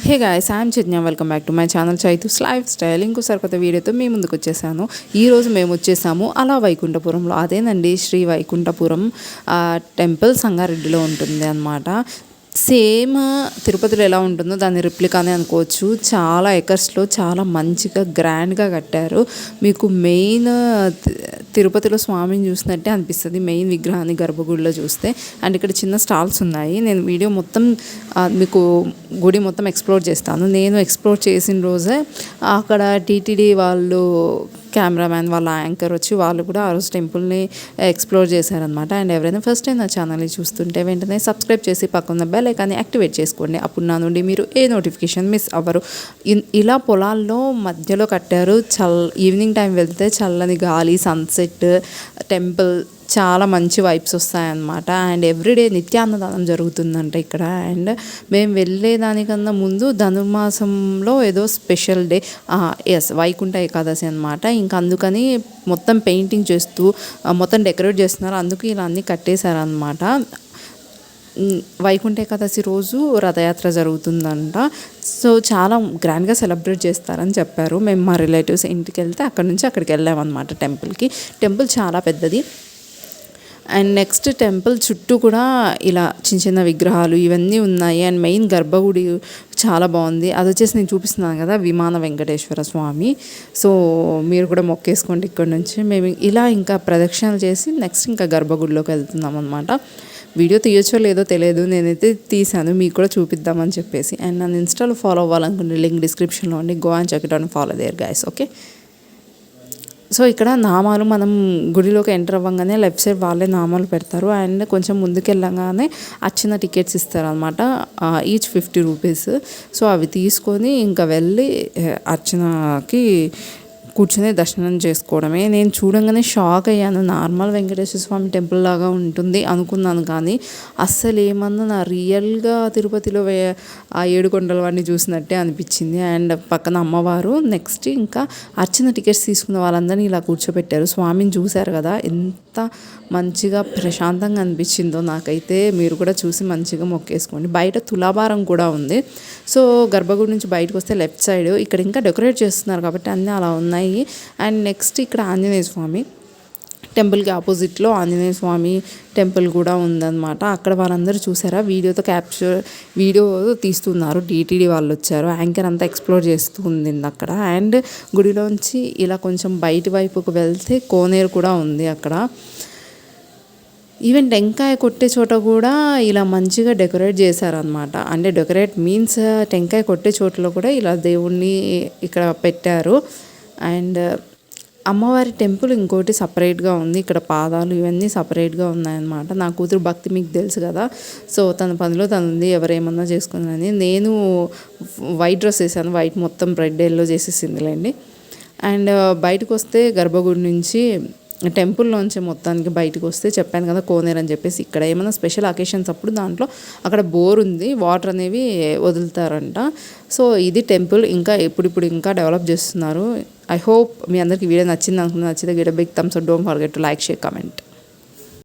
Hey guys, I'm Chaitanya. Welcome back to my channel Chaitu's life style. ఇంకోసారి కొత్త వీడియోతో మీ ముందుకు వచ్చేసాను. ఈరోజు మేము వచ్చేసాము అలా వైకుంఠపురంలో. అదేనండి శ్రీ వైకుంఠపురం టెంపుల్ సంగారెడ్డిలో ఉంటుంది అన్నమాట. సేమ్ తిరుపతిలో ఎలా ఉంటుందో దాని రిప్లికానే అనుకోవచ్చు. చాలా ఎకర్స్లో చాలా మంచిగా గ్రాండ్గా కట్టారు. మీకు మెయిన్ తిరుపతిలో స్వామిని చూసినట్టే అనిపిస్తుంది మెయిన్ విగ్రహాన్ని గర్భగుడిలో చూస్తే. అండ్ ఇక్కడ చిన్న స్టాల్స్ ఉన్నాయి. నేను వీడియో మొత్తం మీకు గుడి మొత్తం ఎక్స్ప్లోర్ చేస్తాను. నేను ఎక్స్ప్లోర్ చేసిన రోజే అక్కడ టీటీడీ వాళ్ళు కెమెరామ్యాన్ వాళ్ళ యాంకర్ వచ్చి వాళ్ళు కూడా ఆ రోజు టెంపుల్ని ఎక్స్ప్లోర్ చేశారనమాట. అండ్ ఎవరైనా ఫస్ట్ టైం నా ఛానల్ని చూస్తుంటే వెంటనే సబ్స్క్రైబ్ చేసి పక్కన బెల్ ఐకాన్ని యాక్టివేట్ చేసుకోండి. అప్పుడు నా నుండి మీరు ఏ నోటిఫికేషన్ మిస్ అవ్వరు. ఇలా పొలాల్లో మధ్యలో కట్టారు. ఈవినింగ్ టైం వెళ్తే చల్లని గాలి, సన్సెట్, టెంపుల్ చాలా మంచి వైబ్స్ వస్తాయన్నమాట. అండ్ ఎవ్రీడే నిత్యాన్నదానం జరుగుతుందంట ఇక్కడ. అండ్ మేము వెళ్ళేదానికన్నా ముందు ధనుర్మాసంలో ఏదో స్పెషల్ డే, వైకుంఠ ఏకాదశి అనమాట. ఇంకా అందుకని మొత్తం పెయింటింగ్ చేస్తూ మొత్తం డెకరేట్ చేస్తున్నారు. అందుకు ఇలా అన్నీ కట్టేశారనమాట. వైకుంఠ ఏకాదశి రోజు రథయాత్ర జరుగుతుందంట. సో చాలా గ్రాండ్గా సెలబ్రేట్ చేస్తారని చెప్పారు. మేము మా రిలేటివ్స్ ఇంటికి వెళ్తే అక్కడ నుంచి అక్కడికి వెళ్ళామన్నమాట టెంపుల్కి. టెంపుల్ చాలా పెద్దది. అండ్ నెక్స్ట్ టెంపుల్ చుట్టూ కూడా ఇలా చిన్న చిన్న విగ్రహాలు ఇవన్నీ ఉన్నాయి. అండ్ మెయిన్ గర్భగుడి చాలా బాగుంది. అది వచ్చేసి నేను చూపిస్తున్నాను కదా, విమాన వెంకటేశ్వర స్వామి. సో మీరు కూడా మొక్కేసుకోండి ఇక్కడ నుంచి. మేము ఇలా ఇంకా ప్రదక్షిణలు చేసి నెక్స్ట్ ఇంకా గర్భగుడిలోకి వెళ్తున్నాం అనమాట. వీడియో తీయొచ్చో లేదో తెలియదు, నేనైతే తీసాను మీకు కూడా చూపిద్దామని చెప్పేసి. అండ్ నన్ను ఇన్స్టాలో ఫాలో అవ్వాలనుకుంటే లింక్ డిస్క్రిప్షన్లో ఉండి go and check it and follow there guys. Okay. So ఇక్కడ నామాలు మనం గుడిలోకి ఎంటర్ అవ్వగానే లెఫ్ట్ సైడ్ వాళ్ళే నామాలు పెడతారు. అండ్ కొంచెం ముందుకు వెళ్ళగానే అర్చన టికెట్స్ ఇస్తారనమాట. Each 50 rupees. సో అవి తీసుకొని ఇంకా వెళ్ళి అర్చనకి కూర్చొని దర్శనం చేసుకోవడమే. నేను చూడంగానే షాక్ అయ్యాను. నార్మల్ వెంకటేశ్వర స్వామి టెంపుల్ లాగా ఉంటుంది అనుకున్నాను, కానీ అస్సలు ఏమన్నా నా రియల్గా తిరుపతిలో ఆ 7 కొండల వాడిని చూసినట్టే అనిపించింది. అండ్ పక్కన అమ్మవారు. నెక్స్ట్ ఇంకా అర్చన టికెట్స్ తీసుకున్న వాళ్ళందరినీ ఇలా కూర్చోబెట్టారు. స్వామిని చూశారు కదా, ఎంత మంచిగా ప్రశాంతంగా అనిపించిందో నాకైతే. మీరు కూడా చూసి మంచిగా మొక్కేసుకోండి. బయట తులాభారం కూడా ఉంది. సో గర్భగుడి నుంచి బయటకు వస్తే లెఫ్ట్ సైడ్ ఇక్కడ ఇంకా డెకరేట్ చేస్తున్నారు కాబట్టి అన్నీ అలా ఉన్నాయి. అండ్ నెక్స్ట్ ఇక్కడ ఆంజనేయ స్వామి టెంపుల్కి ఆపోజిట్లో ఆంజనేయ స్వామి టెంపుల్ కూడా ఉందన్నమాట. అక్కడ వాళ్ళందరూ చూసారా, వీడియో తీస్తున్నారు. టీటీడీ వాళ్ళు వచ్చారు. యాంకర్ అంతా ఎక్స్ప్లోర్ చేస్తూ ఉంది అక్కడ. అండ్ గుడిలోంచి ఇలా కొంచెం బయటి వైపుకు వెళ్తే కోనేరు కూడా ఉంది అక్కడ. ఈవెన్ టెంకాయ కొట్టే చోట కూడా ఇలా మంచిగా డెకరేట్ చేశారనమాట. అంటే డెకరేట్ మీన్స్ టెంకాయ కొట్టే చోట్ల కూడా ఇలా దేవుణ్ణి ఇక్కడ పెట్టారు. అండ్ అమ్మవారి టెంపుల్ ఇంకోటి సపరేట్గా ఉంది. ఇక్కడ పాదాలు ఇవన్నీ సపరేట్గా ఉన్నాయన్నమాట. నా కూతురు భక్తి మీకు తెలుసు కదా, సో తన పనిలో తను ఉంది. ఎవరేమన్నా చేసుకుందని నేను వైట్ డ్రెస్ వేసాను. వైట్ మొత్తం రెడ్ ఎల్లో చేసేసిందిలేండి. అండ్ బయటకు వస్తే గర్భగుడి నుంచి టెంపుల్లోంచి మొత్తానికి బయటకు వస్తే చెప్పాను కదా కోనేరు అని చెప్పేసి. ఇక్కడ ఏమైనా స్పెషల్ అకేషన్స్ అప్పుడు దాంట్లో అక్కడ బోర్ ఉంది, వాటర్ అనేవి వదులుతారంట. సో ఇది టెంపుల్ ఇంకా ఇప్పుడు ఇంకా డెవలప్ చేస్తున్నారు. ఐ హోప్ మీ అందరికీ వీడియో నచ్చింది అనుకున్నా. నచ్చితే give a big thumbs up. Don't forget to like, share, comment.